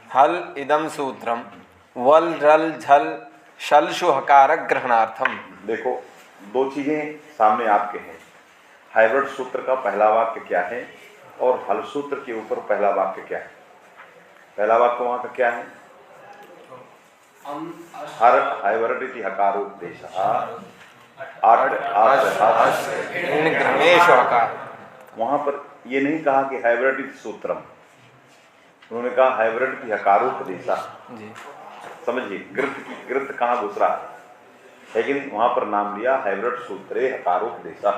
हल इदम सूत्रम वल रल झल शलशु हकार ग्रहणार्थम। देखो, दो चीजें सामने आपके हैं। हाइब्रिड सूत्र का पहला वाक्य क्या है और हल सूत्र के ऊपर पहला वाक्य क्या है? पहला वाक्य वहां का क्या है? हर हाइब्रिड इति हकारोपदेश वहां पर ये नहीं कहा कि हाइब्रिड इति सूत्रम, उन्होंने कहा हाइब्रिड इति हकारोपदेशा। समझिए ग्रंथ कहाँ घुस रहा है कि नहीं? वहां पर नाम लिया हाइब्रिड सूत्रे हकारोपदेशा।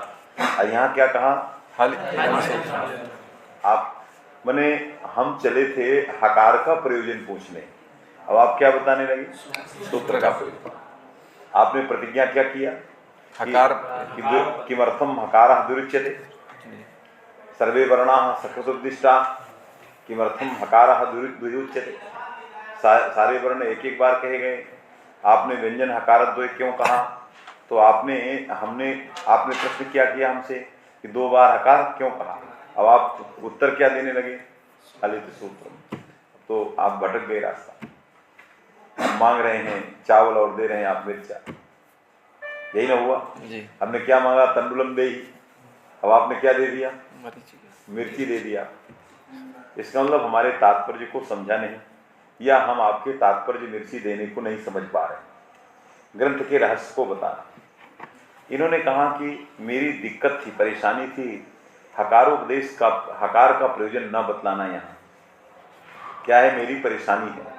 और यहाँ क्या कहा? हल इदम सूत्रम। आप मने हम चले थे हकार का प्रयोजन पूछने, अब आप क्या बताने लगे? सूत्र का प्रयोजन। आपने प्रतिज्ञा क्या किया? हकार किमर्थम हकारः दुरुच्यते, सर्वे वर्णाः सकृतोद्दिष्टा, किमर्थम हकारः दुरुच्यते। सारे वर्ण एक एक बार कहे गए, आपने व्यंजन हकारद्वय क्यों कहा? तो आपने प्रश्न क्या किया हमसे कि 2 बार हकार क्यों कहा? अब आप उत्तर क्या देने लगे? हलित सूत्र। तो आप भटक गए रास्ता। हम मांग रहे हैं चावल और दे रहे हैं आप मिर्चा, यही ना हुआ जी। हमने क्या मांगा? तंडुलम देही, अब आपने क्या दे दिया? मिर्ची दे दिया। इसका मतलब हमारे तात्पर्य को समझा नहीं, या हम आपके तात्पर्य मिर्ची देने को नहीं समझ पा रहे। ग्रंथ के रहस्य को बताना। इन्होंने कहा कि मेरी दिक्कत थी, परेशानी थी हकारोपदेश का, हकार का प्रयोजन न बतलाना। यहाँ क्या है मेरी परेशानी है?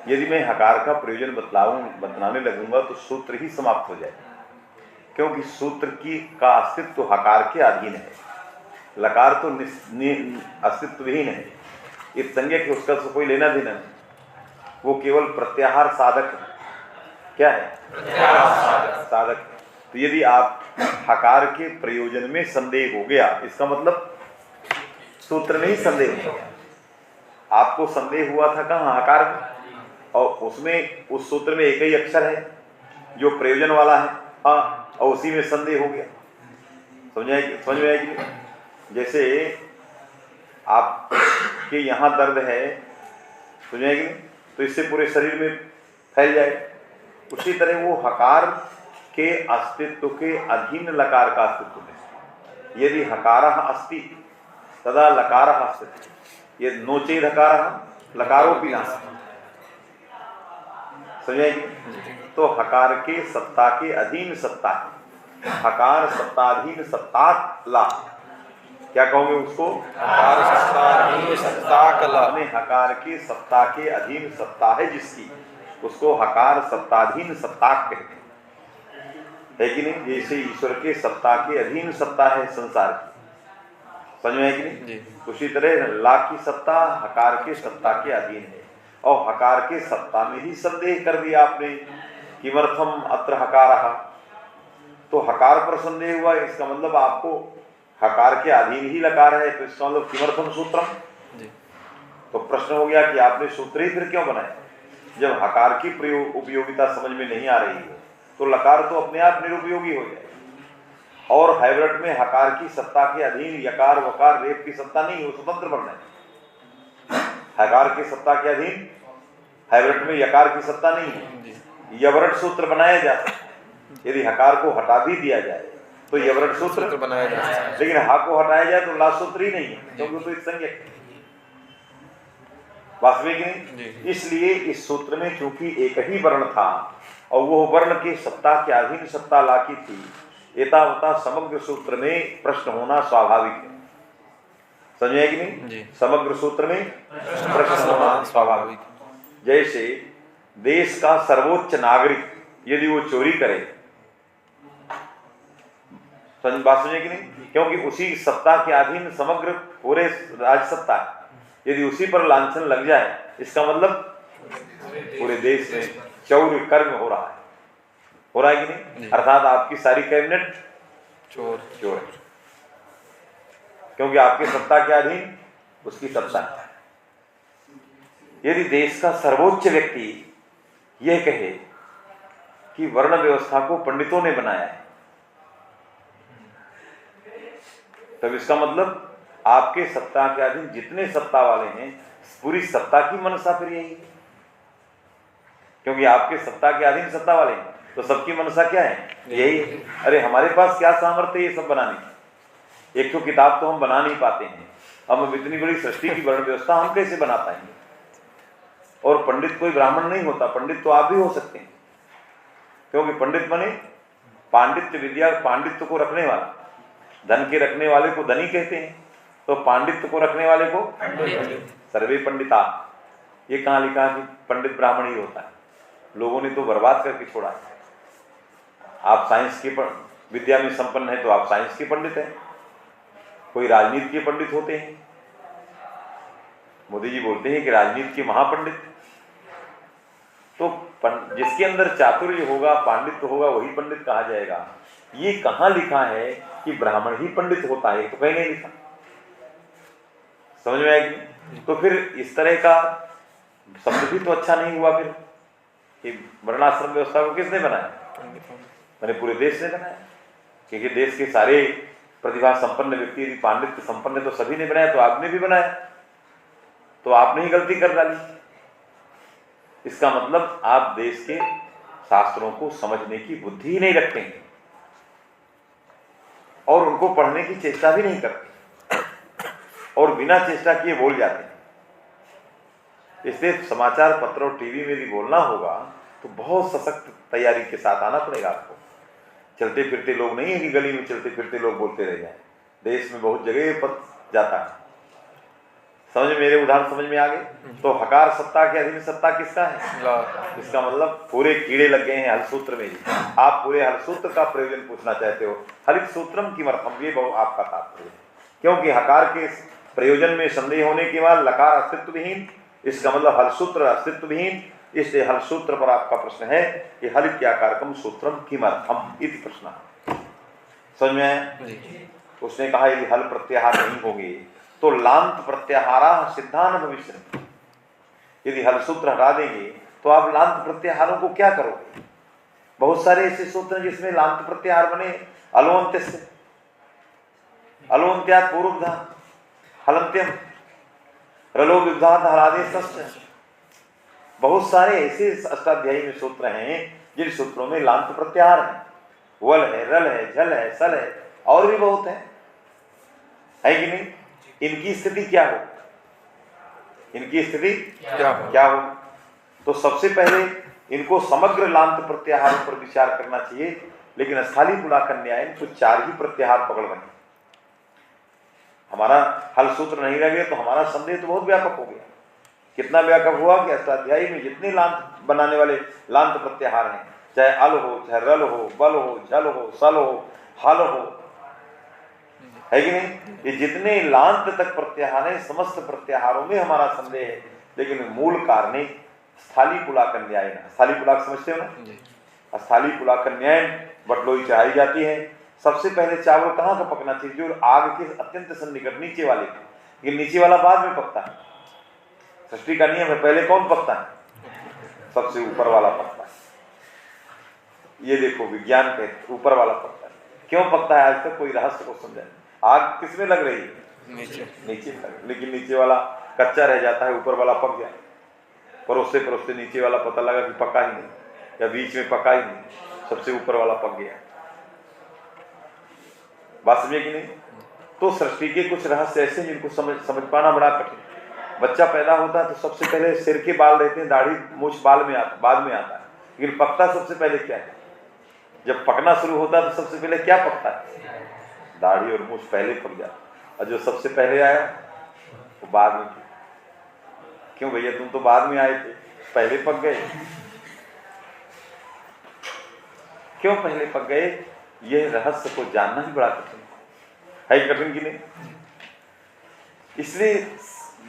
यदि मैं हकार का प्रयोजन बतलाने लगूंगा तो सूत्र ही समाप्त हो जाए, क्योंकि सूत्र का अस्तित्व हकार के अधीन है। लकार तो अस्तित्वहीन है, इस संज्ञा के उसका तो कोई लेना देना नहीं, वो केवल प्रत्याहार साधक है। क्या है? प्रत्याहार साधक। तो यदि आप हकार के प्रयोजन में संदेह हो गया, इसका मतलब सूत्र में ही संदेह हो गया। आपको संदेह हुआ था कहाँ? हकार में, और उसमें उस सूत्र में एक ही अक्षर है जो प्रयोजन वाला है, हाँ, और उसी में संदेह हो गया। समझ में आएगी? जैसे आपके यहाँ दर्द है, समझ में आएगी? तो इससे पूरे शरीर में फैल जाए। उसी तरह वो हकार के अस्तित्व के अधीन लकार का अस्तित्व है। यदि हकारः अस्ति तदा लकारः अस्ति, यदि नो चेद हकारः लकारोपि नास्ति। समझेंगे? तो हकार के सत्ता के अधीन सत्ता है। हकार सत्ताधीन सत्ता ला, क्या कहोगे उसको? हकार सत्ताधीन सत्ता कला। हकार के सत्ता के अधीन सत्ता है जिसकी, उसको हकार सत्ताधीन सत्ता कहते हैं, है कि नहीं? जैसे ईश्वर के सत्ता के अधीन सत्ता है संसार की, समझ में है कि नहीं? उसी तरह ला की सत्ता हकार के सत्ता के अधीन है, और हकार के सत्ता में ही संदेह कर दिया आपने। किमर्थम अत्र हकारः, तो हकार पर संदेह हुआ, इसका मतलब आपको हकार के अधीन ही लकार है, तो इसका मतलब किमर्थम सूत्रम। तो प्रश्न हो गया कि आपने सूत्र ही फिर क्यों बनाया? जब हकार की उपयोगिता समझ में नहीं आ रही है तो लकार तो अपने आप निरुपयोगी हो जाए। और हाइब्रिड में हकार की सत्ता के अधीन यकार वकार रेप की सत्ता नहीं हो, स्वतंत्र वर्ण है। हकार की सत्ता के अधीन हाइब्रिड में यकार की सत्ता नहीं है। यवरट सूत्र बनाया जा सकता है, यदि हकार को हटा भी दिया जाए तो यवरट सूत्र बनाया जा सकता है, लेकिन हा को हटाया जाए तो ला सूत्र ही नहीं है, क्योंकि तो एक संज्ञक है। वास्तविक नहीं। इसलिए इस सूत्र में चूंकि एक ही वर्ण था और वो वर्ण की सत्ता के अधीन सत्ता ला की थी, एतावता समग्र सूत्र में प्रश्न होना स्वाभाविक है। समझे कि नहीं? समग्र सूत्र में प्रश्न होना स्वाभाविक। जैसे देश का सर्वोच्च नागरिक यदि वो चोरी करे, बात समझे कि नहीं? क्योंकि उसी सत्ता के अधीन समग्र पूरे राज सत्ता है, यदि उसी पर लांछन लग जाए, इसका मतलब पूरे देश में चौर्य कर्म हो रहा है कि नहीं? अर्थात आपकी सारी कैबिनेट चोर है, क्योंकि आपकी सत्ता के अधीन उसकी सत्ता है। यदि देश का सर्वोच्च व्यक्ति यह कहे कि वर्ण व्यवस्था को पंडितों ने बनाया है, तब इसका मतलब आपके सत्ता के अधीन जितने सत्ता वाले हैं पूरी सत्ता की मनसा फिर यही है, क्योंकि आपके सत्ता के अधीन सत्ता वाले हैं, तो सबकी मनसा क्या है? यही है। अरे हमारे पास क्या सामर्थ्य है ये सब बनाने की? एक तो किताब तो हम बना नहीं पाते हैं, हम इतनी बड़ी सृष्टि की वर्ण व्यवस्था हम कैसे बना पाएंगे? और पंडित कोई ब्राह्मण नहीं होता, पंडित तो आप भी हो सकते हैं, क्योंकि पंडित बने पांडित्य विद्या, पांडित्य को रखने वाला, धन के रखने वाले को धनी कहते हैं, तो पांडित्य को रखने वाले को सर्वे पंडिता। ये कहाँ लिखा कि पंडित ब्राह्मण ही होता है? लोगों ने तो बर्बाद करके छोड़ा है। आप साइंस के विद्या में संपन्न है तो आप साइंस के पंडित हैं, कोई राजनीति के पंडित होते हैं। मोदी जी बोलते हैं कि राजनीति के महापंडित, तो जिसके अंदर चातुर्य होगा, पांडित्य होगा, वही पंडित कहा जाएगा। ये कहाँ लिखा है कि ब्राह्मण ही पंडित होता है? तो कहीं नहीं लिखा। समझ में आएगी? तो फिर इस तरह का शब्द भी तो अच्छा नहीं हुआ फिर कि वर्णाश्रम व्यवस्था को किसने बनाया? मैंने पूरे देश ने बनाया, क्योंकि देश के सारे प्रतिभा संपन्न व्यक्ति यदि पांडित्य संपन्न तो सभी ने बनाया, तो आपने भी बनाया, तो आपने ही गलती कर डाली। इसका मतलब आप देश के शास्त्रों को समझने की बुद्धि ही नहीं रखते हैं और उनको पढ़ने की चेष्टा भी नहीं करते और बिना चेष्टा किए बोल जाते हैं। इसलिए समाचार पत्र और टीवी में भी बोलना होगा तो बहुत सशक्त तैयारी के साथ आना पड़ेगा आपको। चलते फिरते लोग नहीं है कि गली में चलते फिरते लोग बोलते रह जाए। देश में बहुत जगह ये पद जाता है। समझ में, मेरे उदाहरण समझ में आ गए? तो हकार सत्ता के अधीन सत्ता किसका है? इसका मतलब पूरे कीड़े लग गए हैं हलसूत्र में। आप पूरे हलसूत्र का प्रयोजन पूछना चाहते हो, हलित सूत्रम किमर्थम, ये बहुत आपका तात्पर्य है। क्योंकि हकार के प्रयोजन में संदेह होने के बाद लकार अस्तित्वहीन, इसका मतलब हलसूत्र अस्तित्वहीन, इसलिए हलसूत्र पर आपका प्रश्न है कि हलित्याकारकम सूत्रम किमर्थम इति प्रश्न। समझ में आया? उसने कहा यदि हल प्रत्याहार नहीं होंगे तो लांत प्रत्याहारा सिद्धान भविष्य। यदि हल सूत्र हटा देंगे तो आप लांत प्रत्याहारों को क्या करोगे? बहुत सारे ऐसे सूत्र हैं जिसमें लांत प्रत्याहार बने अलोन्त्य से, अलोन्त्यात् पूर्वधा हलंत्यम रलो विद्धात हलादेश। बहुत सारे ऐसे अष्टाध्यायी में सूत्र हैं जिन सूत्रों में लांत प्रत्याहार है, वल है, रल है, झल है, सल है, और भी बहुत है कि नहीं? इनकी स्थिति क्या हो? इनकी स्थिति क्या हो? तो सबसे पहले इनको समग्र लांत प्रत्याहारों पर विचार करना चाहिए, लेकिन स्थाली पुलाकर न्याय तो 4 ही प्रत्याहार पकड़ रहे हैं। हमारा हल सूत्र नहीं रह गया तो हमारा संदेह तो बहुत व्यापक हो गया। कितना व्यापक हुआ कि अष्टाध्यायी में जितने लांत बनाने वाले लांत प्रत्याहार हैं, चाहे अल हो, चाहे रल हो, बल हो, झल हो, सल हो, हल हो, है कि नहीं? ये जितने लांत तक प्रत्याहार है, समस्त प्रत्याहारों में हमारा संदेह है, लेकिन मूल कारण स्थाली पुलाकर न्याय। स्थाली पुलाक समझते हो ना? स्थाली पुलाकर न्याय बटलोई चढ़ाई जाती है। सबसे पहले चावल कहाँ का पकना चाहिए? जो आग के अत्यंत सन्निकट, नीचे वाले के। ये नीचे वाला बाद में पकता है। सृष्टि का नियम है, पहले कौन पकता है? सबसे ऊपर वाला पकता है। ये देखो विज्ञान के ऊपर वाला पकता है। क्यों पकता है? आज तक कोई रहस्य को समझा नहीं। आग किसमें लग रही है? नीचे लग, लेकिन नीचे वाला कच्चा रह जाता है, ऊपर वाला पक जाए। परोसते परोसते नीचे वाला पता लगा कि पका ही नहीं, या बीच में पका ही नहीं, सबसे ऊपर वाला पक गया। बात समझे कि नहीं? तो सृष्टि के कुछ रहस्य ऐसे जिनको समझ पाना बड़ा कठिन। बच्चा पैदा होता है तो सबसे पहले सिर के बाल रहते हैं, दाढ़ी मूछ बाद में आता है, लेकिन पकता सबसे पहले क्या है? जब पकना शुरू होता है तो सबसे पहले क्या पकता है? दाढ़ी और मूछ पहले पक जाता, और जो सबसे पहले आया वो बाद में। क्यों भैया, तुम तो बाद में आए थे, पहले पक गए। क्यों पहले पक गए? यह रहस्य को जानना ही बड़ा कठिन है, कठिन कि नहीं? इसलिए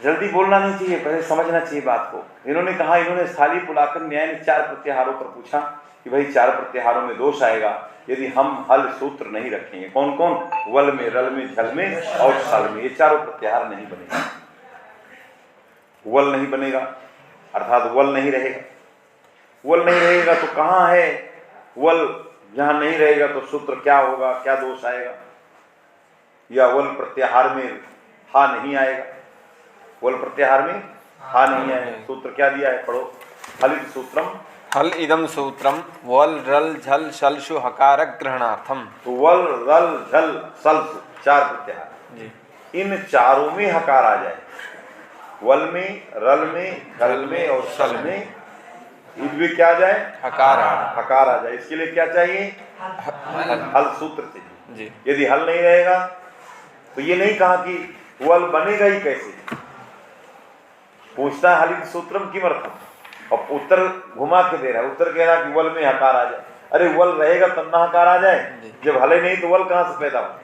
जल्दी बोलना नहीं चाहिए, पहले समझना चाहिए बात को। इन्होंने कहा, इन्होंने स्थाली पुलाकर न्याय ने 4 प्रत्याहारों पर पूछा कि भाई 4 प्रत्याहारों में दोष आएगा यदि हम हल सूत्र नहीं रखेंगे। कौन कौन? वल में, रल में, झल में और सल में। ये चारों प्रत्याहार नहीं बनेगा। वल नहीं बनेगा अर्थात वल नहीं रहेगा। वल नहीं रहेगा तो कहाँ है वल? जहां नहीं रहेगा तो सूत्र क्या होगा, क्या दोष आएगा? या वल प्रत्याहार में हा नहीं आएगा? वल प्रत्याहार में हा नहीं है। सूत्र क्या दिया है, पढ़ो। हलित सूत्रम, हल इदम सूत्रम वल रल झल शल शु हकार ग्रहणार्थम। तो वल रल झल सल, चार प्रत्याहार, इन चारों में हकार आ जाए। वल में, रल में, झल में और सल में, इनमें क्या आ जाए, हकार हकार आ जाए। इसके लिए क्या चाहिए, हल सूत्र चाहिए जी। यदि हल नहीं रहेगा तो ये नहीं कहा कि वल बनेगा ही कैसे, पूछता है हलित सूत्रम किमर्थम, और उत्तर घुमा के दे रहा है। उत्तर कह रहा है कि वल में हकार आ जाए। अरे वल रहेगा तब ना हकार आ जाए, जब हले नहीं तो वल कहां से पैदा हो।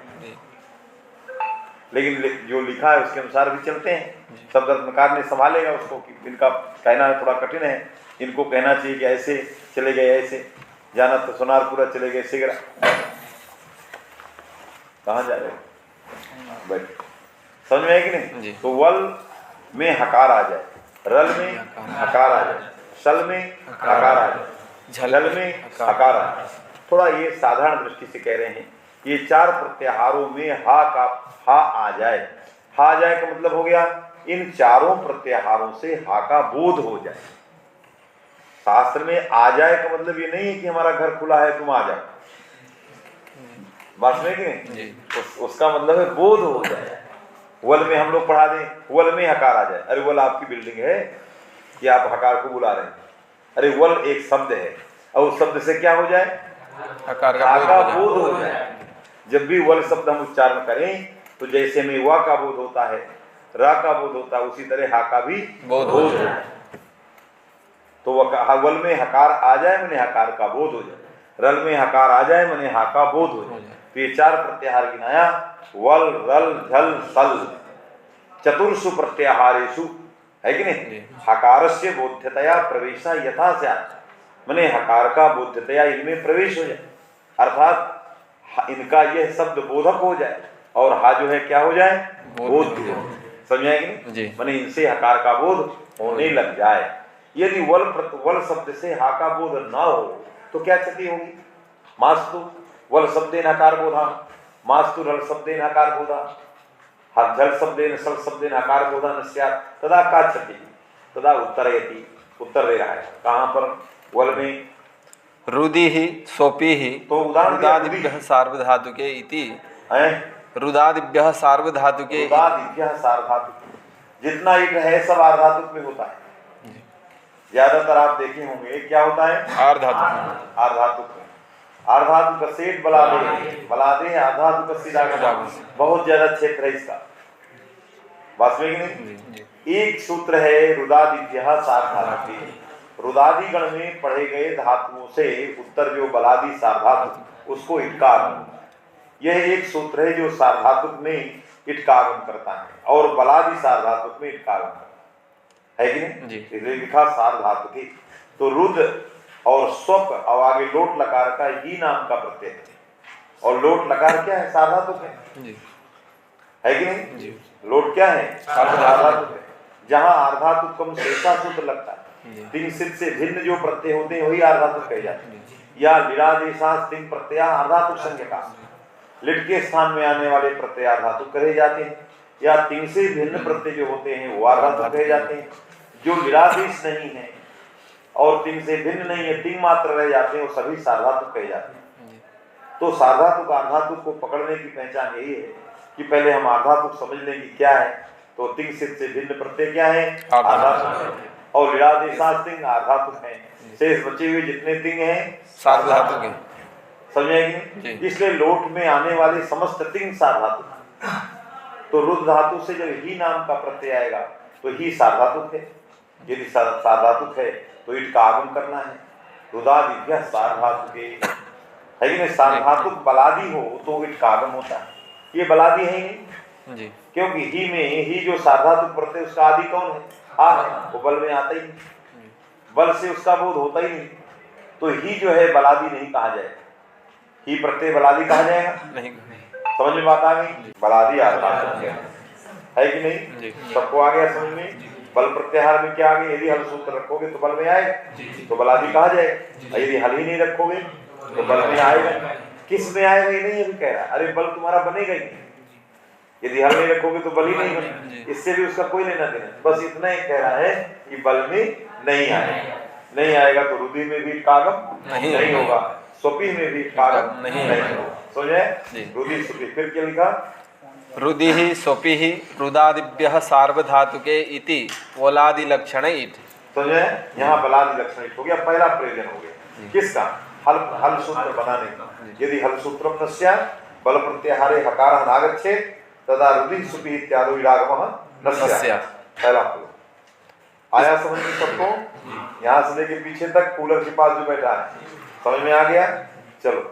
लेकिन जो लिखा है उसके अनुसार भी चलते हैं। शब्द रत्नकार ने संभालेगा उसको कि इनका कहना थोड़ा कठिन है, इनको कहना चाहिए कि ऐसे चले गए, ऐसे जाना तो सोनारपुरा चले गए, सिगरा। कहाँ जा रहे हो, बैठ, समझ में है कि नहीं। तो वल में हकार आ जाए, रल में हकार आ जाए, सल में हकार आ जाए, झल में हकार आ जाए। थोड़ा ये साधारण दृष्टि से कह रहे हैं, ये चार प्रत्याहारों में हा आ जाए। हा आ जाए का मतलब हो गया इन चारों प्रत्याहारों से हा का बोध हो जाए। शास्त्र में आ जाए का मतलब ये नहीं है कि हमारा घर खुला है तुम आ जाओ, बात में कि नहीं, उसका मतलब है बोध हो जाए। वल में हम लोग पढ़ा दें, वल में हकार आ जाए। अरे वल आपकी बिल्डिंग है कि आप हकार को बुला रहे हैं। अरे वल एक शब्द है और उस शब्द से क्या हो जाए, हकार का बोध हो जाए। जब भी वल शब्द हम उच्चारण करें तो जैसे में वा का बोध होता है, रा का बोध होता है, उसी तरह हा का भी बोध हो जाए। तो वल में हकार आ जाए मैंने हकार का बोध हो जाए, रल में हकार आ जाए मैंने हा का बोध हो जाए। तो ये चार प्रत्याहार गिनाया, वल रल झल सल चतुर्षु प्रत्याहारेषु, है कि नहीं। हकारस्य बोध्यतया प्रवेशा यथा स्यात्, माने हकार का बोध्यतया इनमें प्रवेश हो जाए, अर्थात इनका यह शब्द बोधक हो जाए और हा जो है क्या हो जाए, बोध्य। समझाए कि नहीं, माने इनसे हकार का बोध होने लग जाए। यदि वल शब्द से हा का बोध न हो तो क्या क्षति होगी। मास्तु वल शब्देन हकार बोधा, मास्तु रल शब्देन हकार बोधा, झल शब्देन सल शब्देन हकार बोधा न स्यात्, तदा का क्षति, तदा उत्तरयति, उत्तर दे रहा है। कहां पर, वल में रुदि ही सोपी ही तो रुदादिभ्यः सार्वधातुके इति, रुदादिभ्यः सार्वधातुके, रुदादिभ्यः सार्वधातुके, जितना ईट है सब आर्धातुक में होता है। ज्यादातर आप देखे होंगे क्या होता है, आर्धातुक, आर्धातुक में। आर्धातुक का सेठ बलादे आर्धातुक का सीधा, बहुत ज्यादा क्षेत्र है इसका, बात में कि नहीं। एक सूत्र है रुदादिभ्यः सार्वधातुके, रुदादि गण में पढ़े गए धातुओं से उत्तर जो बलादि सार्वधातुक उसको इटकागम, यह एक सूत्र है जो सार्वधातुक में इटकागम करता है और बलादि सार्वधातुक में इटकागम करता है कि नहीं। इसलिए लिखा सार्वधातुके। तो रुद और स्वप और आगे लोट लकार का ही नाम का प्रत्यय है, और लोट लकार क्या है, सार्वधातुक है कि नहीं। लोट क्या है, सार्वधातुक है। जहां आर्धातुकम शेषा सूत्र लगता है, तिंग सिद्ध से भिन्न जो प्रत्यय होते हैं वही आर्धातुक कहे जाते हैं। या लिडादेशांश तिंग प्रत्यय आर्धातुक संज्ञका, लिट के स्थान में आने वाले प्रत्यय आर्धातुक कहे जाते हैं, या तिंग से भिन्न प्रत्यय जो होते हैं वो आर्धातुक कहे जाते हैं। जो लिडादेश नहीं है और तिंग से भिन्न नहीं है, तिंग मात्र रह जाते हैं, वो सभी सार्वधातुक कहे जाते हैं। तो सार्वधातुक आर्धातुक को पकड़ने की पहचान यही है कि पहले हम आर्धातुक समझ लें कि क्या है। तो तिंग सिद्ध से भिन्न प्रत्यय क्या है, आर्धातुक है, और लिडादेशांश तिंग आर्धातुक है। शेष बचे हुए जितने तिंग हैं सार्वधातुक है, समझेंगे। इसलिए लोट में आने वाले समस्त तिंग सार्वधातुक। तो रुद्र धातु से जब ही नाम का प्रत्यय आएगा तो ही सार्वधातुक है। यदि सार्वधातुक है तो ईट का आगम करना है। रुदादिभ्यः सार्वधातुके, है कि नहीं। सार्वधातुक बलादि हो तो ईट का आगम होता है, ये बलादि है ही नहीं, क्योंकि ही में ही जो सार्वधातुक प्रत्यय उसका आदि कौन है, आ है, वो बल में आता ही नहीं, बल से उसका बोध होता ही नहीं। तो ही जो है बलादि नहीं कहा जाएगा, ही प्रत्यय बलादि कहा जाएगा नहीं। समझ में बात आ गई, बलादि आर्धातुक है कि नहीं, सबको आ गया समझ में। बल प्रत्याहार में क्या आ गया, यदि हल सूत्र रखोगे तो बल में आएगा, तो बलादि कहा जाएगा। यदि हल ही नहीं रखोगे तो बल में आएगा। किस में आएगा ये नहीं अभी कह रहा, अरे बल तुम्हारा बनेगा ही नहीं, यदि हल नहीं रखोगे तो बल ही नहीं बने, इससे भी उसका कोई लेना देना। बस इतना ही कह रहा है कि बल में नहीं आएगा, नहीं आएगा तो रुधि में भी कागम नहीं होगा, स्वपी में भी कागम नहीं होगा। समझे? रुधि स्वपी। फिर क्या लिखा? रुधि ही स्वपि ही रुदादिभ्यः सार्वधातुके इति वलादि लक्षण इति। समझे? यहाँ बलादि लक्षण हो गया, पहला प्रयोजन हो गया। किसका? हल सूत्र बनाने का। यदि हल सूत्रम न स्यात् बल प्रत्याहारे हकारः नागच्छेत् तदा रुधि स्वपि इत्यादि रागमः न स्यात्। पहला प्रयोग आया समझ में सबको? यहाँ से लेके पीछे तक कूलर के पास जो बैठा है, समझ में आ गया? चलो।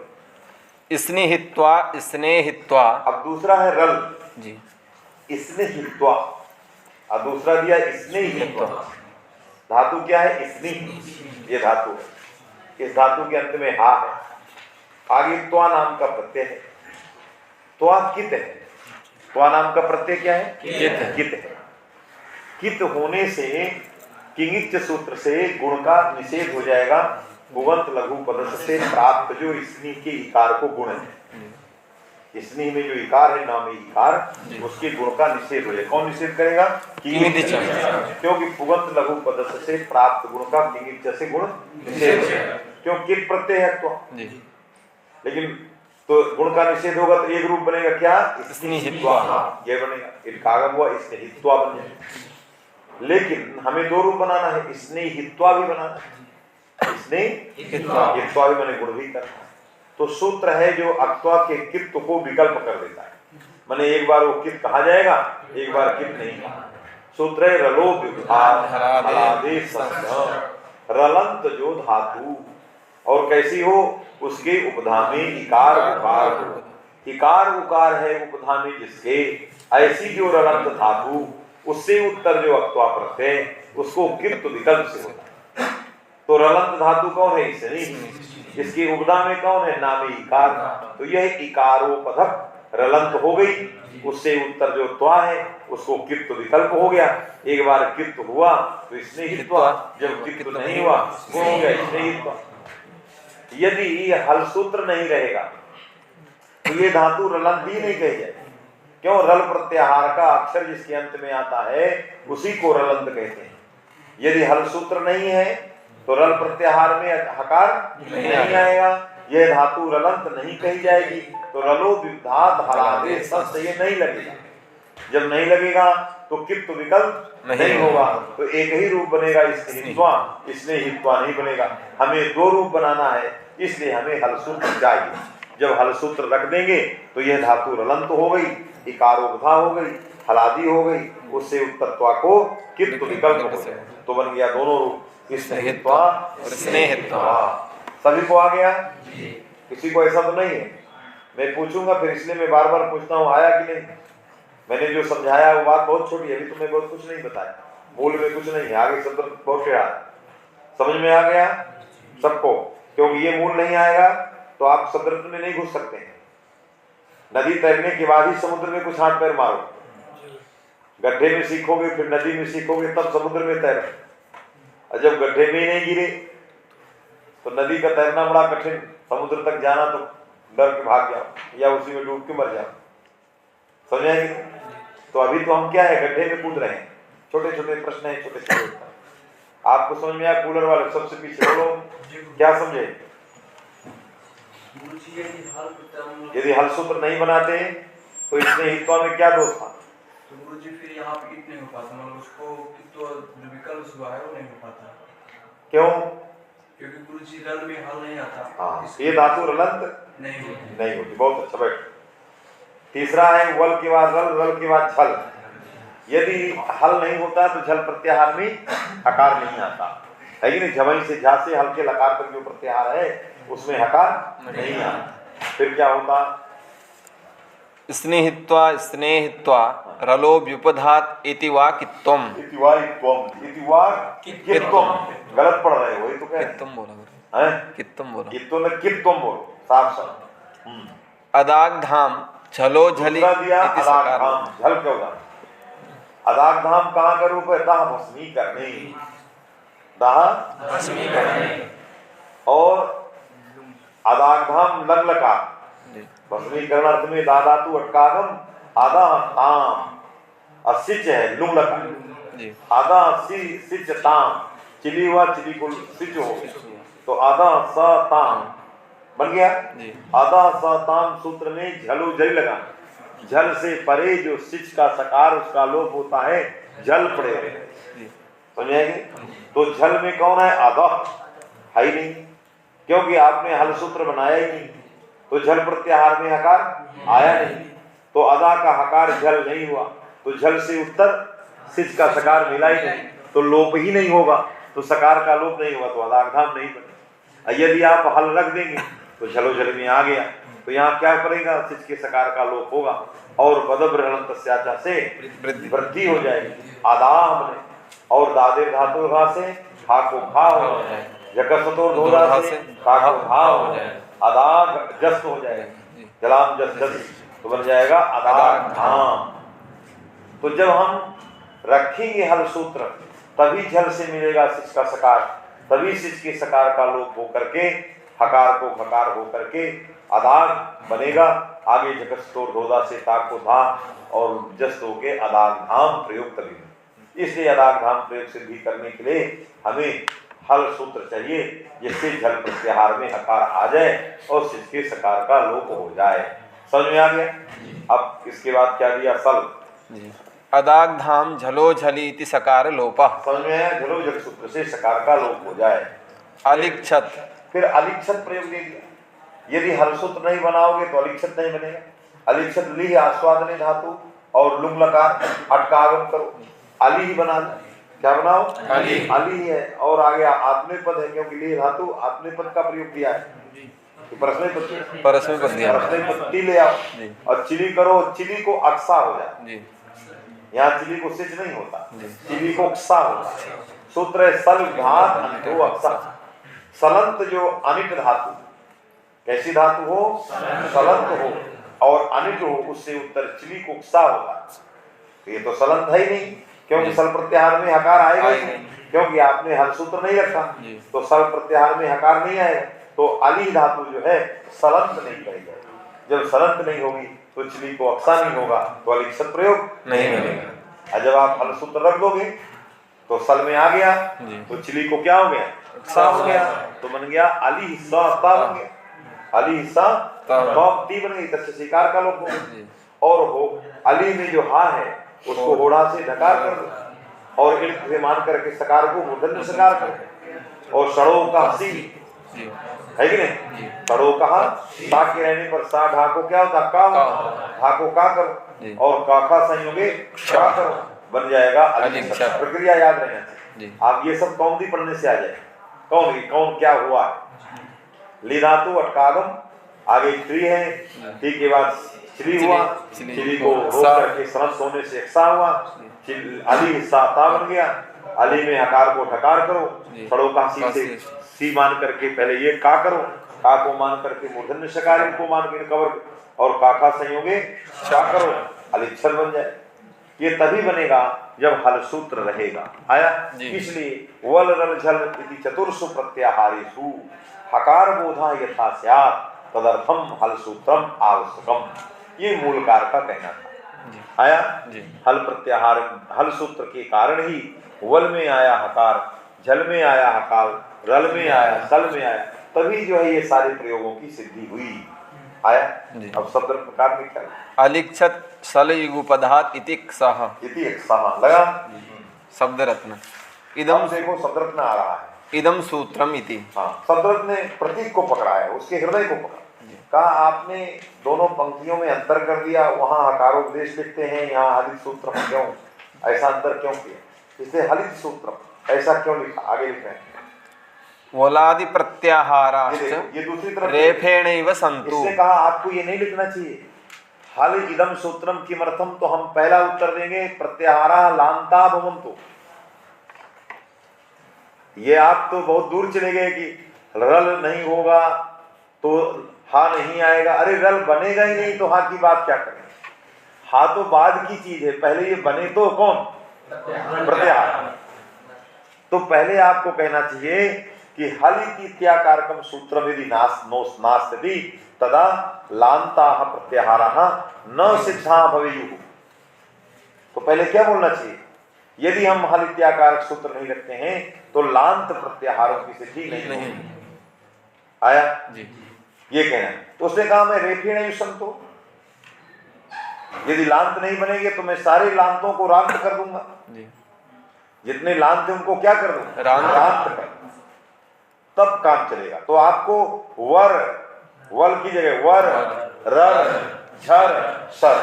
स्नेहित्वा स्नेहित्वा। अब दूसरा है रल जी, स्नेहित्वा, और दूसरा दिया स्नेहित्वा। धातु क्या है? स्नेह, ये धातु है। इस धातु के अंत में हा है, आगे त्वा नाम का प्रत्यय है। त्वा कित है। त्वा नाम का प्रत्यय क्या है? कित है। कित होने से किंगिच सूत्र से गुण का निषेध हो जाएगा। पुगंत लघु पदस्य से प्राप्त जो स्नेह के इकार को गुण है, स्नेह में जो इकार है नामी इकार, उसके गुण का निषेध हो जाएगा। कौन निषेध करेगा? किंगिच, क्योंकि पुगंत लघु पदस्य से प्राप्त गुण का किंगिच से गुण निषेध हो जाएगा। क्यों? कित प्रत्यय है तो, लेकिन तो गुण का निषेध होगा तो एक रूप बनेगा क्या? स्नेहित्वा, ये बनेगा। इकागम हुआ, स्नेहित्वा बन जाएगा। लेकिन हमें दो रूप बनाना है, स्नेहित्वा भी बनाना है, स्नेहित्वा भी बने, गुण भी करना है। तो सूत्र है जो अक्त्वा के कित्त को विकल्प कर देता है, माने एक बार वो कित्त कहा जाएगा, एक बार कित्त नहीं कहा। सूत्र है रलो विभाग हलादेश सस्थ। रलंत जो धातु और कैसी हो? उसके उपधा में इकार उकार हो। इकार उकार है उपधा में जिसके, ऐसी जो रलंत धातु उससे उत्तर जो अक्त्वा प्रत्यय, उसको कित्त विकल्प से होता है। तो रलंत धातु कौन है? स्नेह। इसकी उपधा में कौन है? नामी इकार। तो यह इकारोपधक रलंत हो गई, उससे उत्तर जो त्वा है उसको कित्त विकल्प हो गया। एक बार कित्त हुआ तो स्नेहित्वा, जब कित्त नहीं हुआ वो हो गया स्नेहित्वा। यदि ये हल सूत्र नहीं रहेगा तो ये धातु रलंत ही नहीं कही जाए। क्यों? रल प्रत्याहार का अक्षर जिसके अंत में आता है उसी को रलंत कहते हैं। यदि हल सूत्र नहीं है तो रल प्रत्याहार में हकार नहीं आएगा, यह धातु रलंत नहीं कही जाएगी। तो रलो विधात हलादेश सस्थ ये नहीं लगेगा। जब नहीं लगेगा तो कित्त विकल्प नहीं होगा, तो एक ही रूप बनेगा स्नेहित्वा, स्नेहित्वा नहीं बनेगा। हमें दो रूप बनाना है, इसलिए हमें हल सूत्र चाहिए। जब हल सूत्र रख देंगे तो यह धातु रलंत हो गई, इकारोपधा हो गई, हलादी हो गई, उससे उत्तत्वा को कित्त विकल्प हो गया, तो बन गया दोनों रूप स्नेहित्वा और स्नेहित्वा। सभी को आ गया? किसी को ऐसा तो नहीं है? मैं पूछूंगा फिर, इसलिए मैं बार बार पूछता हूँ आया कि नहीं। मैंने जो समझाया वो बात बहुत छोटी है, अभी तुम्हें बहुत कुछ नहीं बताया, मूल में कुछ नहीं है, आगे शब्द बहुत टेढ़ा है। समझ में आ गया सबको? क्योंकि ये मूल नहीं आएगा तो आप समुद्र में नहीं घुस सकते हैं। नदी तैरने के बाद ही समुद्र में कुछ हाथ पैर मारो, गड्ढे में सीखोगे फिर नदी में सीखोगे तब समुद्र में तैरो। और जब गड्ढे में ही नहीं गिरे तो नदी का तैरना बड़ा कठिन, समुद्र तक जाना तो डर के भाग जाओ या उसी में डूब के मर जाओ। समझाएंगे? तो अभी तो हम क्या है, गड्ढे में कूद रहे हैं। छोटे छोटे प्रश्न है, छोटे छोटे उत्तर। आपको समझ में आया? कूलर वाले सबसे पीछे बोलो, क्या समझे? यदि हल सूत्र नहीं बनाते तो इसमें हित्वा में क्या दोष था? तो गुरुजी फिर यहाँ पे कितने हो पाता, मतलब उसको कितो जो विकल्प हुआ है वो नहीं हो पाता। क्यों? क्योंकि गुरुजी रल में हल नहीं आता। हाँ, ये धातु रलंत नहीं होती। बहुत अच्छा, बैठ। तीसरा है वल के बाद रल, रल के बाद छल। यदि हल नहीं होता तो झल प्रत्याहार में हकार नहीं आता है कि नहीं? झवई से झा से हल्के लकार तक जो प्रत्याहार है उसमें हकार नहीं आता। फिर क्या होता? स्नेहित्वा स्नेहित्वा रलो व्युपधात इति वा कित्वम। इति वा कित्वम। गलत पढ़ रहे हो, ये तो क्या है? कित्वम बोला है, कित्वम बोला, कित्वम में कित्वम बोलो, साफ साफ। अदाग धाम झलो झली दिया, अदाग धाम झल क्यों होगा? अदाग धाम कहाँ का रूप है? दाह भस्मी करने, दाह भस्मी करने। और अदाग धाम लग लगा भस्मीकरण अर्थ में दा धातु अटकागम आधा ताम और सिच है लुंग लकार, जी आधा सिच ताम, चिली हुआ, चिली को सिच हो तो आधा स ताम बन गया। जी आधा स ताम सूत्र में झलो जल लगा, झल से परे जो सिच का सकार उसका लोप होता है, जल पड़े हुए, जी समझेंगे। तो झल में कौन है? आधा है ही नहीं, क्योंकि आपने हल सूत्र बनाया ही नहीं, तो झल प्रत्याहार में हकार आया नहीं, तो अदा का हकार झल नहीं हुआ, तो झल से उत्तर सिच का सकार मिला ही नहीं, तो लोप ही नहीं होगा, तो सकार का लोप नहीं हुआ, तो अदागधाम नहीं बने। यदि आप हल रख देंगे तो झलो झल में आ गया, तो यहाँ क्या करेगा? सिच के सकार का लोप होगा और बदब्रहणं तस्याचा से वृद्धि हो जाएगी, आदाह बने, और दादे धातु घा से खा को खा हो जाए, जकसतो धोधा से खा को खा हो जाए, अदाग जस्त हो जाएगा, जलाम जस जस तो बन जाएगा अदाग धाम। तो जब हम रखेंगे हल सूत्र तभी झल से मिलेगा सिच का सकार, तभी सिच के सकार का लोप हो करके हकार को खकार हो करके अदाग बनेगा, आगे जकसतो धोधा से ताक को धा और जस्त होके अदाग धाम प्रयोग तभी। इसलिए अदाग धाम प्रयोग सिद्धि करने के लिए हमें हल सूत्र चाहिए, जिससे झल प्रत्याहार में हकार आ जाए और सिच के सकार का लोप हो जाए। समझ में आ गया? अब इसके बाद क्या दिया? सल जी अदागधाम झलो झलीति सकार लोपः, समझ में आया? झलो झल सूत्र से सकार का लोप हो जाए। अलिक्षत, फिर अलिक्षत प्रयोग दे दिया। यदि हल सूत्र नहीं बनाओगे तो अलिक्षत नहीं बनेगा। अलिक्षत ली आस्वादने धातु और लुंग लकार अटकागम करो, अली ही बना दो। क्या बनाओ? अली। अली है, और आगे आत्मेपद है, क्योंकि ली धातु आत्मेपद का प्रयोग किया है, तो परस्मै पद परस्मै ले आओ और चिली करो, चिली को अक्सा हो जाए। जी यहाँ चिली को सिच नहीं होता, जी। चिली को अक्सा होता है। सूत्र है सल घात अंतो अक्सा, सलंत जो अनिट धातु, कैसी धातु हो? सलंत हो और अनिट हो, उससे उत्तर चिली को अक्सा होता है। तो ये तो सलंत है ही नहीं, क्योंकि सल प्रत्याहार में हकार आएगा ही नहीं, क्योंकि आपने हल सूत्र नहीं रखा, तो सल प्रत्याहार में हकार नहीं आएगा, तो अली धातु जो है सलंत नहीं कही जाएगी। जब सलंत नहीं होगी तो चिली को अक्सा नहीं होगा, तो अलिक्षत प्रयोग नहीं बनेगा। और जब आप हल सूत्र रख दोगे तो सल में आ गया, तो चिली को क्या हो गया? अक्सा हो गया, तो बन गया अली हिस्सा बन गया, अली हिस्सा ती बन गई, तस्य शिकार का लोप हो गया। और हो अली में जो हा है उसको होड़ा से ढकार कर दो और इल्क से मान करके सकार को मूर्धन्य सकार करो, और सड़ो का सी है कि नहीं? सड़ो कहा सा के रहने पर सा ढा को क्या होता? का ढा को का करो और काखा संयोगे का करो, बन जाएगा अलिक्षत। प्रक्रिया याद रहना चाहिए। आप ये सब कौंदी पढ़ने से आ जाए, कौन कौन क्या हुआ है। ली धातु अटकागम, आगे ट्री है, टी के बाद चिली हुआ, चिली को रोक करके समस्त होने से एक्सा हुआ, अली हिस्सा ता बन गया, अली में हकार को ठकार करो, सड़ो का सी से सी मान करके पहले ये का करो, का को मान करके मूर्धन्य सकार को मान के कवर और काखा संयोगे शा करो, अलिक्षत बन जाए। ये तभी बनेगा जब हल सूत्र रहेगा। आया? इसलिए वल रल झल इति चतुर्षु प्रत्याहारेषु हकार बोधा यथा स्यात् तदर्थम हल सूत्रम आवश्यकम, ये मूलकार का कहना था। आया? हल प्रत्याहार, हल सूत्र के कारण ही वल में आया हकार, झल में आया हकार, रल में आया, सल में आया, तभी जो है ये सारे प्रयोगों की सिद्धि हुई। आया? अब शब्द प्रकार में क्या? अलिक्षत सल युगपदात् इति क्षः, इति एक सहा लगा शब्द रत्न इदम, देखो शब्द रत्न आ रहा है, इदम सूत्रम इति। हाँ, शब्द रत्न ने प्रतीक को पकड़ा है, उसके हृदय को पकड़ा। कहा आपने दोनों पंक्तियों में अंतर कर दिया, वहां हकारोपदेश लिखते हैं, यहाँ हलित सूत्र क्यों ऐसा अंतर क्यों किया? इसलिए हलित सूत्र ऐसा क्यों लिखा? आगे लिख रहे हैं वलादि प्रत्याहाराश्च ये दूसरी तरफ रेफेणैव सन्तु। इसने कहा आपको ये नहीं लिखना चाहिए हल इदम सूत्रम किमर्थम, तो हम पहला उत्तर देंगे प्रत्याहारा लांता भवन्तु। ये आप तो बहुत दूर चले गए कि रल नहीं होगा तो हा नहीं आएगा। अरे रल बनेगा ही नहीं तो हा की बात क्या करें? हा तो बाद की चीज है, पहले ये बने तो कौन? प्रत्याहार। तो पहले आपको कहना चाहिए कि हलितीत्याकारकम सूत्रम यदि नास्ति तदा लांताः प्रत्याहाराः न सिद्धा भवेयुः। तो पहले क्या बोलना चाहिए, यदि हम हलित्याकारक सूत्र नहीं रखते हैं तो लांत प्रत्याहारों की सिद्धि नहीं आया जी। ये कहना है। तो उसने कहा मैं रेफीण युष्मतो, यदि लांत नहीं बनेंगे तो मैं सारे लांतों को रांत कर दूंगा जी। जितने लांत थे उनको क्या कर दूंगा, रांत कर, तब काम चलेगा। तो आपको वर वल की जगह वर रर झर सर,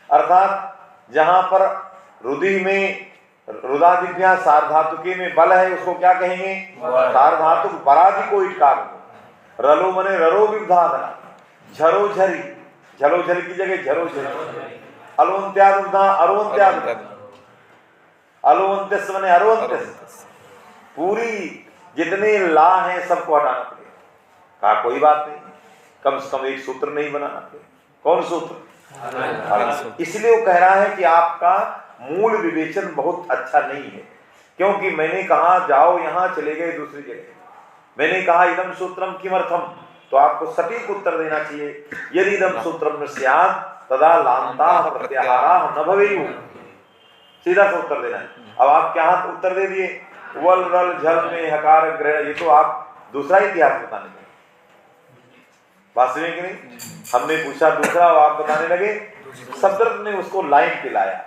अर्थात जहां पर रुधि में रुदादिभ्यां सार्वधातुके में बल है उसको क्या कहेंगे, सार्वधातुक बरादि को इटकार, रलो मने ररो विधाधना, झरो झरी झलो झरी की जगह झरो झरी, अलोन्त्याद अरोन्त्याद, अलोन्त्यस मने अरोन्त्यस, पूरी जितने ला हैं सबको हटाना पड़ेगा। कहा कोई बात नहीं, कम से कम एक सूत्र नहीं बनाना पड़ेगा। कौन सूत्र, इसलिए वो कह रहा है कि आपका मूल विवेचन बहुत अच्छा नहीं है, क्योंकि मैंने कहा जाओ यहां, चले गए दूसरी जगह। मैंने कहा इदम सूत्रम किमर्थम, तो आपको सटीक उत्तर देना चाहिए, यदि इदम सूत्रम न स्यात् तदा लांताः प्रत्याहाराः न भवेयुः, सीधा सा उत्तर देना है। अब आप क्या उत्तर दे दिए, वल रल झल में हकार ग्रहण, ये तो आप दूसरा इतिहास बताने लगे, वास्तविक नहीं। हमने पूछा दूसरा और आप बताने लगे। सदर्थ ने उसको लाइन पिलाया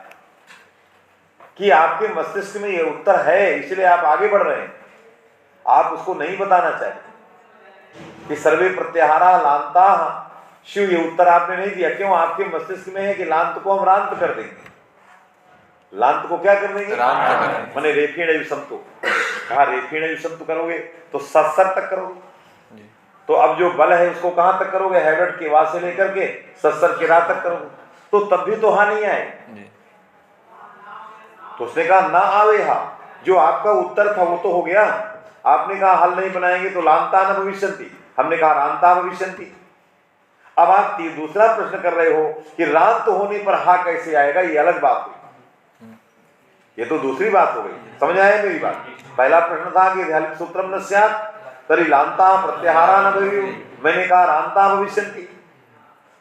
कि आपके मस्तिष्क में ये उत्तर है, इसलिए आप आगे बढ़ रहे हैं। आप उसको नहीं बताना चाहिए कि सर्वे प्रत्याहारा लांता शिव, ये उत्तर आपने नहीं दिया। क्यों, आपके मस्तिष्क में है कि लांत को हम रांत कर देंगे। लांत को क्या कर देंगे, माने रेफीण युष्मतो, कहा रेफीण युष्मतो करोगे तो सत्सर तक करोगे, तो अब जो बल है उसको कहां तक करोगे, हैबट के वास से लेकर के सत्सर के रा तक करोगे, तो तब भी तो हा नहीं आए। तो उसने कहा ना आवे हा, जो आपका उत्तर था वो तो हो गया। आपने कहा हल नहीं बनाएंगे तो लांता न भविष्यन्ति, हमने कहा रांता भविष्यन्ति। अब आप दूसरा प्रश्न कर रहे हो कि रांत होने पर हा कैसे आएगा, ये अलग बात हुई, ये तो दूसरी बात हो गई। समझ आए मेरी बात। पहला प्रश्न था कि हलित सूत्रम न स्यात् तरी लांता प्रत्याहारा न भवेयुः, मैंने कहा रांता भविष्यन्ति।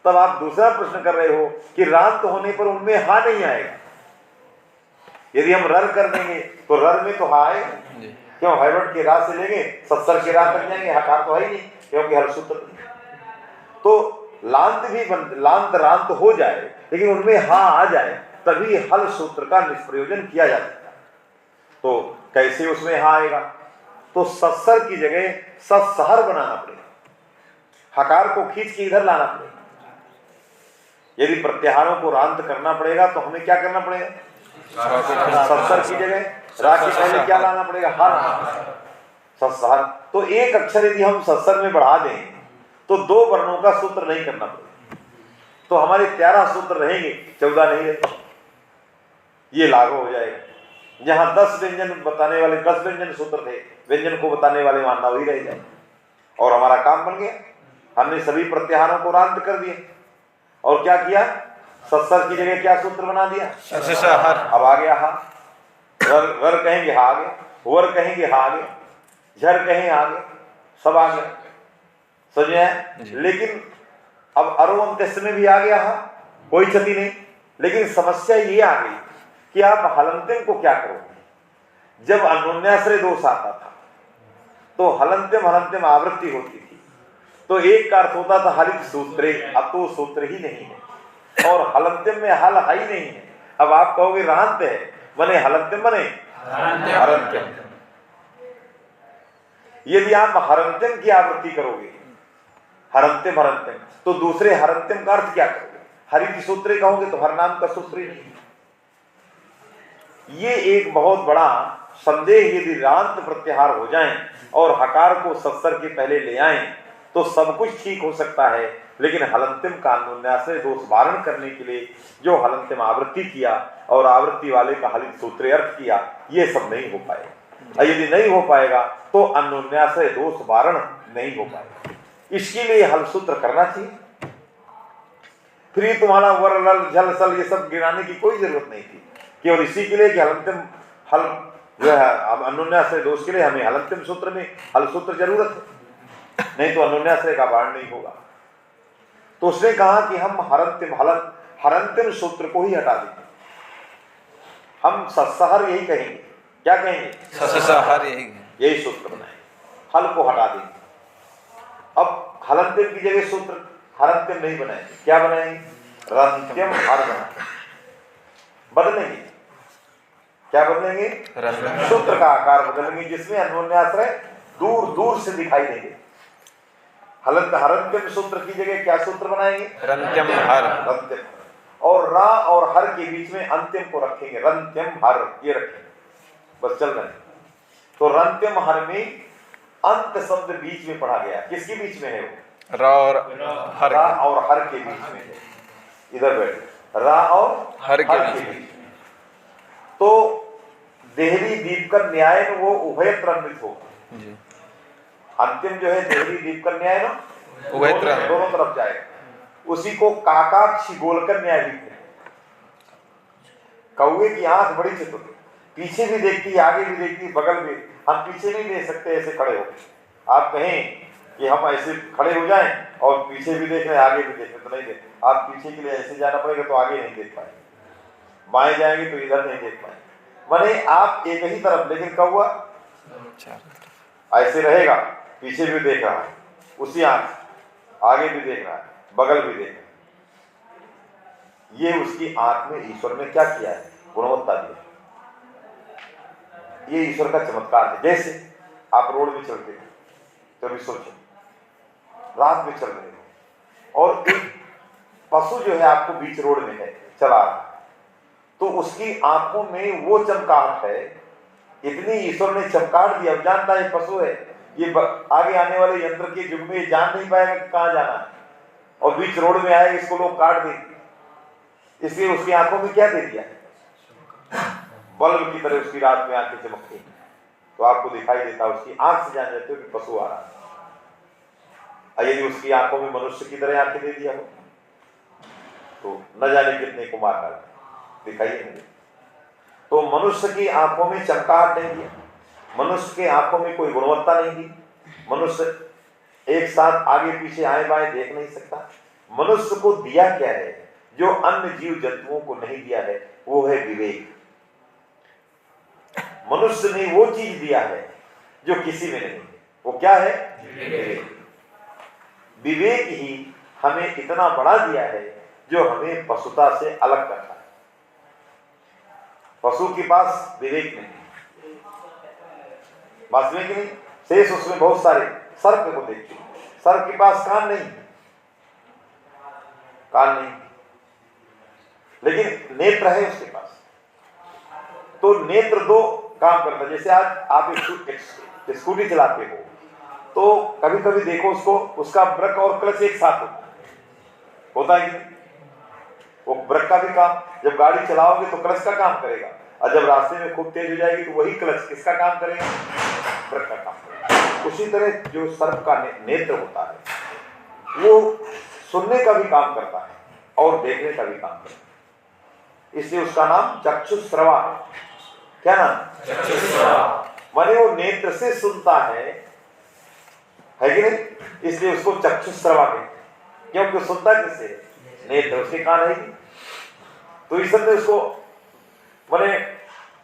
तब आप दूसरा प्रश्न कर रहे हो कि रांत होने पर उनमें हा नहीं आएगा। यदि हम रर कर देंगे तो रर में तो हा आएगा, क्यों, हैवट के रा से लेंगे सत्सर के रा तक जाएंगे, हकार तो है ही नहीं, क्योंकि हर सूत्र। तो लांत भी लांत रांत हो जाए लेकिन उनमें हा आ जाए, तभी हल सूत्र का निष्प्रयोजन किया जा सकता है। तो कैसे उसमें हा आएगा, तो सत्सर की जगह सत्सहर बनाना पड़ेगा, हकार को खींच के इधर लाना पड़ेगा। यदि प्रत्याहारों को रांत करना पड़ेगा तो हमें क्या करना पड़ेगा, सत्सर की जगह रा के पहले क्या लाना पड़ेगा, हर, सत्सहर। तो एक अक्षर यदि हम सत्सर में बढ़ा दें तो दो वर्णों का सूत्र नहीं करना पड़ेगा, तो हमारे 13 सूत्र रहेंगे, 14 नहीं रहेंगे, ये लागू हो जाएगा। जहां 10 व्यंजन बताने वाले 10 व्यंजन सूत्र थे, व्यंजन को बताने वाले मानना वही रह जाए, और हमारा काम बन गया। हमने सभी प्रत्याहारों को रांत कर दिए और क्या किया, सत्सर की जगह क्या सूत्र बना दिया, अब आ गया हा, रर कहेंगे हा आ गया, वर कहेंगे हा आ गया, झर कहें आ गया, सब आ गया, समझे। लेकिन अब अरोन्त्यस में भी आ गया हा, कोई क्षति नहीं। लेकिन समस्या ये आ गई कि आप हलंत्यम को क्या करोगे। जब अन्योन्याश्रय दोष आता था तो हलंत्यम हलंत्यम आवृत्ति होती थी, तो एक का अर्थ होता था हलित सूत्रे, अब तो सूत्र ही नहीं है और हलंत्यम में हल है ही नहीं है। अब आप कहोगे रांत है, बने हलंत्यम बने हरंत्यम। यदि आप हरंत्यम की आवृत्ति करोगे, हरंत्यम हरंत्यम, तो दूसरे हरंत्यम का अर्थ क्या करोगे, हरित सूत्रे कहोगे तो हर नाम का सूत्र ही नहीं। ये एक बहुत बड़ा संदेह, यदि रांत प्रत्याहार हो जाएं और हकार को सत्सर के पहले ले आएं तो सब कुछ ठीक हो सकता है, लेकिन हलंत्यम का अन्योन्याश्रय दोष वारण करने के लिए जो हलंत्यम आवृत्ति किया और आवृत्ति वाले का हलित सूत्रे अर्थ किया, ये सब नहीं हो पाएगा। यदि नहीं हो पाएगा तो अन्योन्याश्रय दोष वारण नहीं हो पाएगा। इसके लिए हल सूत्र करना चाहिए। फिर तुम्हारा वर लल झल सल ये सब गिराने की कोई जरूरत नहीं थी, केवल इसी के लिए कि हलंत्यम हल जो है अब अन्योन्याश्रय दोष के लिए हमें हलंत्यम सूत्र में हल सूत्र जरूरत है, नहीं तो अन्योन्याश्रय का वारण नहीं होगा। तो उसने कहा कि हम हरंत्यम सूत्र को ही हटा देंगे, हम सत्सहर यही कहेंगे। क्या कहेंगे? सत्सहर यही सूत्र बनाएंगे, हल को हटा देंगे। अब हलंत्यम की जगह सूत्र हरंत्यम नहीं बनाएंगे, क्या बनाएंगे? रंत्यम हर बनाएंगे, बदलेंगे। क्या बदलेंगे? सूत्र का आकार बदलेंगे, जिसमें अन्योन्याश्रय दूर दूर से दिखाई देंगे। हरंत्यम सूत्र की जगह क्या सूत्र बनाएंगे? रंत्यम हर। रंत्यम, और रा और हर के बीच में अंत्यम को रखेंगे, रंत्यम हर ये रखेंगे, बस चल रहे हैं। तो रंत्यम हर में अंत शब्द बीच में पढ़ा गया, किसके बीच में है वो? रा और हर, रा और हर के बीच में है। इधर बैठ, रा और हर के बीच में। तो देहरी दीपकर न्याय में वो उभयत्र अन्वित होगा जी। अंतिम जो है देहरी दीपकर न्याय ना उभयत्र दोनों तरफ जाएगा, उसी को काकाक्षी गोलकर न्याय भी है। कौवे की आंख बड़ी चतुर, पीछे भी देखती, आगे भी देखती, बगल भी। हम पीछे नहीं देख सकते ऐसे खड़े हो, आप कहें कि हम ऐसे खड़े हो जाएं और पीछे भी देख रहे आगे भी देख रहे तो नहीं देख, आप पीछे के लिए ऐसे जाना पड़ेगा तो आगे नहीं देख पाएंगे, बाएं जाएंगे तो इधर नहीं देख पाएंगे। माने आप एक ही तरफ, लेकिन कौवा ऐसे रहेगा, पीछे भी देख रहा है उसी आंख, आगे भी देख रहा है, बगल भी देख रहा है। ये उसकी आंख में ईश्वर ने क्या किया है? गुणवत्ता दी। ये ईश्वर का चमत्कार है। जैसे आप रोड में चलते हैं, कभी सोचो रात में चल रहे हो और एक पशु जो है आपको बीच रोड में है चला रहा है, तो उसकी आंखों में वो चमकाहट है, इतनी ईश्वर ने चमकाहट दी। अब जानता है पशु है, ये आगे आने वाले यंत्र के युग में जान नहीं पाएगा कि कहां जाना है, और बीच रोड में आएगा, इसको लोग काट देंगे। इसलिए उसकी आंखों में क्या दे दिया? बल्ब की तरह उसकी रात में आंखें चमकती, तो आपको दिखाई देता, उसकी आंख से जान जाते हो कि पशु आ रहा है। यदि उसकी आंखों में मनुष्य की तरह आंखें दे दिया हो तो न जाने कितने को मार डाल दिखाइए मुझे। तो मनुष्य की आंखों में चमकाहट नहीं दिया, मनुष्य के आंखों में कोई गुणवत्ता नहीं दी, मनुष्य एक साथ आगे पीछे आए बाएं देख नहीं सकता। मनुष्य को दिया क्या है जो अन्य जीव जंतुओं को नहीं दिया है? वो है विवेक। मनुष्य ने वो चीज दिया है जो किसी में नहीं है। वो क्या है? विवेक। विवेक ही हमें इतना बड़ा दिया है जो हमें पशुता से अलग करता है। पशु के पास विवेक नहीं, बात में कि नहीं, शेष उसमें बहुत सारे। सर्प को देखिए, सर्प के पास कान नहीं, कान नहीं, लेकिन नेत्र है उसके पास। तो नेत्र दो काम करता है। जैसे आज आप एक स्कूटी चलाते हो तो कभी कभी देखो उसको, उसका ब्रेक और क्लच एक साथ होता है कि वो ब्रेक का भी काम, जब गाड़ी चलाओगे तो क्लच का काम करेगा, और जब रास्ते में खूब तेज हो जाएगी तो वही क्लच किसका काम करेगा? ब्रेक का काम करेगा। उसी तरह जो सर्प का नेत्र होता है वो सुनने का भी काम करता है और देखने का भी काम करता है, इसलिए उसका नाम चक्षुश्रवा है। क्या नाम? चक्षुश्रवा। माने वो नेत्र से सुनता है कि नहीं, इसलिए उसको चक्षुश्रवा कहते हैं। क्योंकि सुनता किससे? नेत्र, उसके कान है। तो ईश्वर ने उसको माने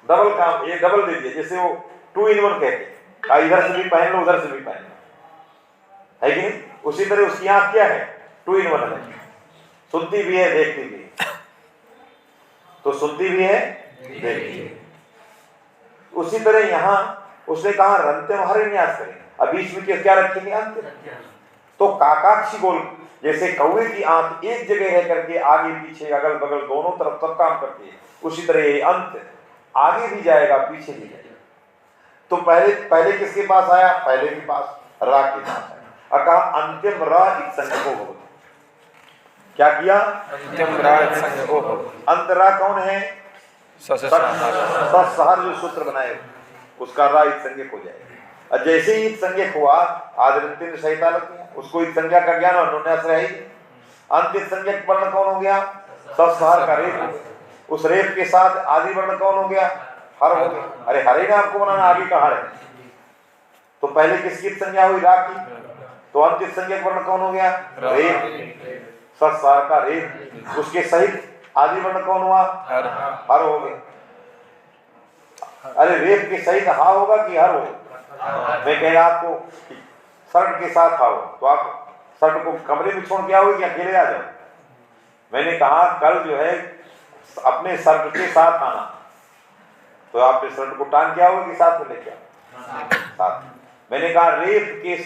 डबल काम, ये डबल दे दिया, जैसे वो 2 in 1 कहते हैं, इधर से भी पहन लो उधर से भी पहन लो, है कि नहीं? उसी तरह उसकी आंख क्या है? 2 in 1 है, सुनती भी है देखती भी है। तो सुनती भी है देखती है। उसी तरह यहां उसने कहा रंत्यम हर न्यास करें, अब बीच में क्या रखेंगे? अंत। तो काकाक्षी गोल, जैसे कौवे की आंख एक जगह रह करके आगे पीछे अगल बगल दोनों तरफ सब काम करती है, उसी तरह ये अंत आगे भी जाएगा पीछे भी जाएगा। तो पहले किसके पास आया? पहले के पास, रा के पास आया और कहा अंतिम रा इत्संगको भवति। क्या किया? अंतिम रा इत्संगको भवति। अंत रा कौन है? सत्सहर जो सूत्र बनाए उसका रा इत्संज्ञक हो जाएगा। और जैसे ही इत्संज्ञक हुआ आदरंतिम सहिता लगती है, उसको इत्संज्ञा का ज्ञान और अन्योन्याश्रय ही। अंत इत्संज्ञक वर्ण कौन हो गया? सत्सहर का रेप। उस रेप के साथ आदि वर्ण कौन हो गया? हर हो गए। अरे हरे ने आपको बनाना, आगे का हर है। तो पहले किसकी संज्ञा हुई? रा की। तो अंतिम संज्ञक वर्ण कौन हो गया? रेप। सत्सार का रेप। उसके सहित आदि वर्ण कौन हुआ? हर हो गए। अरे रेप के सहित हा होगा कि हर होगा? मैं कह रहा आपको शर्ट के साथ हा हो, तो आप शर्ट को कमरे में छोड़ के आओगे कि अकेले आ जाओ? मैंने कहा कल जो है अपने शर्ट के साथ आना, तो आपने शर्ट को टांग के आओगे कि साथ में लेके आओ? साथ। मैंने कहा रेप के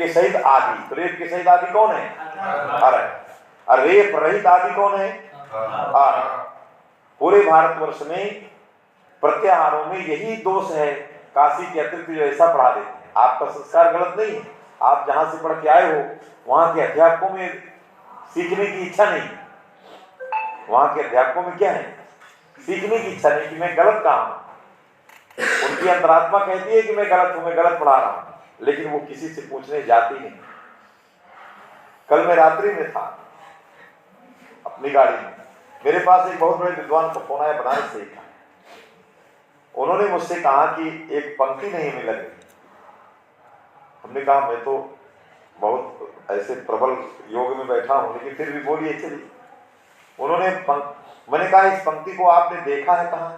सहित आदि, तो रेप के सहित आदि कौन है? हर है। और रेप रहित आदि कौन है? हर। पूरे भारतवर्ष में प्रत्याहारों में यही दोष है, काशी के अतिरिक्त जो ऐसा पढ़ा देते हैं। आपका संस्कार गलत नहीं है, आप जहां से पढ़ के आए हो वहां के अध्यापकों में सीखने की इच्छा नहीं। वहां के अध्यापकों में क्या है? सीखने की इच्छा नहीं कि मैं गलत कहा हूं। उनकी अंतरात्मा कहती है कि मैं गलत हूं, मैं गलत पढ़ा रहा हूं, लेकिन वो किसी से पूछने जाती नहीं। कल मैं रात्रि में था अपनी गाड़ी में, मेरे पास एक बहुत बड़े विद्वान का फोन आया बनारस से था। उन्होंने मुझसे कहा कि एक पंक्ति नहीं हमें लग रही। हमने कहा मैं तो बहुत ऐसे प्रबल योग में बैठा हूं, लेकिन फिर भी बोलिए चलिए। उन्होंने मैंने कहा इस पंक्ति को आपने देखा है कहाँ है?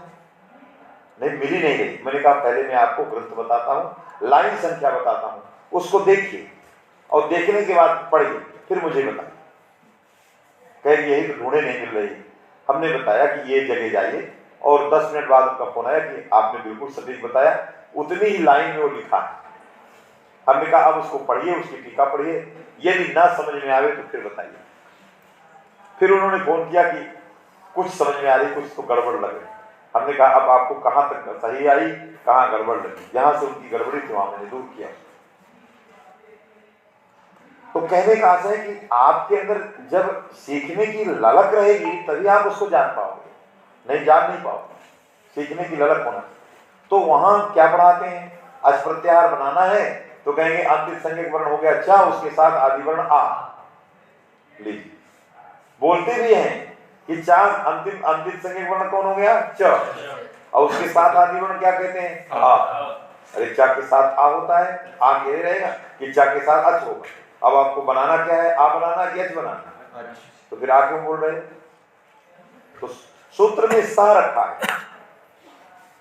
नहीं, मिली नहीं गई। मैंने कहा पहले मैं आपको ग्रंथ बताता हूँ, लाइन संख्या बताता हूँ, उसको देखिए और देखने के बाद पढ़िए, फिर मुझे बताइए। कह यही तो ढूंढे नहीं मिल रही। हमने बताया कि ये जगह जाइए, और 10 मिनट बाद उनका फोन आया कि आपने बिल्कुल सटीक बताया, उतनी ही लाइन में वो लिखा है। हमने कहा अब उसको पढ़िए, उसकी टीका पढ़िए, यदि ना समझ में आवे तो फिर बताइए। फिर उन्होंने फोन किया कि कुछ समझ में आ रही, कुछ तो गड़बड़ लग रही। हमने कहा अब आपको कहाँ तक सही आई, कहाँ गड़बड़ लगी? जहां से उनकी गड़बड़ी थी वहां मैंने दूर किया। तो कहने का आशय है कि आपके अंदर जब सीखने की ललक रहेगी तभी आप उसको जान पाओगे, नहीं जान नहीं पाओगे। सीखने की ललक होना। तो वहां क्या पढ़ाते हैं? अच प्रत्याहार बनाना है तो कहेंगे अंतिम संज्ञक वर्ण हो गया च, उसके साथ आदि वर्ण आ। लीजिए, बोलते भी हैं कि चा अंतिम संज्ञक वर्ण कौन हो गया? च, और उसके साथ आदि वर्ण क्या कहते हैं? आ। अरे चा के साथ आ होता है, आ कह रहेगा कि चा के साथ अच होगा। अब आपको बनाना क्या है? आ बनाना कि अच बनाना? तो फिर आ क्यों बोल रहे? तो सूत्र में सा रखा है,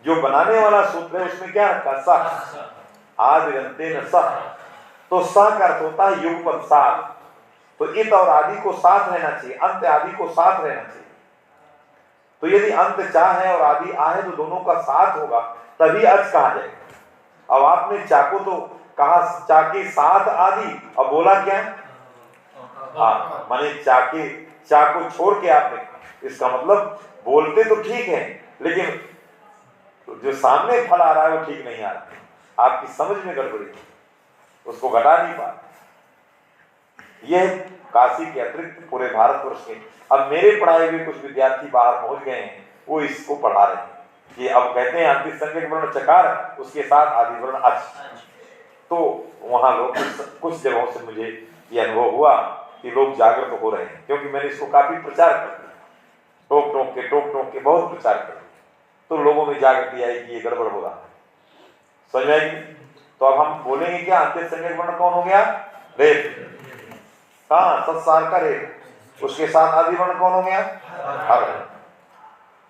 जो बनाने वाला सूत्र है उसमें क्या रखा? सा। आदिरंतेन सह। तो सा का अर्थ होता है युगपद साथ। तो इत और आदि को साथ रहना चाहिए, अंत आदि को साथ रहना चाहिए। तो यदि अंत चा है और आदि आ है तो दोनों का साथ होगा, तभी अच कहा जाएगा। अब आपने चा को तो कहा चा के साथ आदि, अब बोला क्या? माने चा को छोड़ के आपने, इसका मतलब बोलते तो ठीक है, लेकिन जो सामने फल आ रहा है वो ठीक नहीं आ रहा, आपकी समझ में गड़बड़ी, उसको घटा नहीं पा। यह काशी के अतिरिक्त पूरे भारतवर्ष में अब मेरे पढ़ाए हुए कुछ विद्यार्थी बाहर पहुंच गए हैं, वो इसको पढ़ा रहे हैं कि अब कहते हैं अंतिम संज्ञक वर्ण चकार, उसके साथ आदि वर्ण अच। तो वहां लोग कुछ जगहों से मुझे ये अनुभव हुआ कि लोग जागरूक हो रहे हैं, क्योंकि मैंने इसको काफी प्रचार कर दिया, टोक टोक के बहुत प्रचार कर दिया। तो लोगों में जागृति आई कि ये गड़बड़ हो रहा है, समझ आएगी। तो अब हम बोलेंगे क्या? अंतिम संज्ञक वर्ण कौन हो गया? रेप। हाँ, सत्सार का रेप। उसके साथ आदि वर्ण कौन हो गया? हर।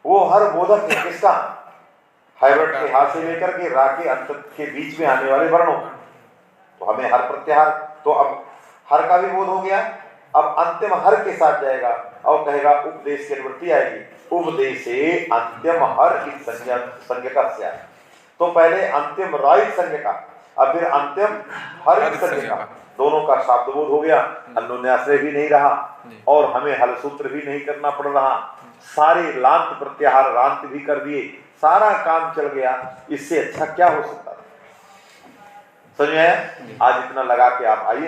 वो हर बोधक है किसका? हैवर्ट के हाथ से लेकर के रा के अंत के बीच में आने वाले वर्णों। तो हमें हर प्रत्याहार, तो अब हर का भी बोध हो गया। अब अंतिम हर के साथ जाएगा और कहेगा उपदेश की अनुवृत्ति आएगी, उपदेशे अंतिम हर संज्ञका से। तो पहले अंतिम राइट संज्ञका, अब फिर अंतिम हर संज्ञका, दोनों का शब्दबोध हो गया, अन्योन्याश्रय भी नहीं रहा और हमें हल सूत्र भी नहीं करना पड़ रहा। सारे लांत प्रत्याहार रांत भी कर दिए, सारा काम चल गया। इससे अच्छा क्या हो सकता था? समझ में आया? आज इतना लगा के आप आइए।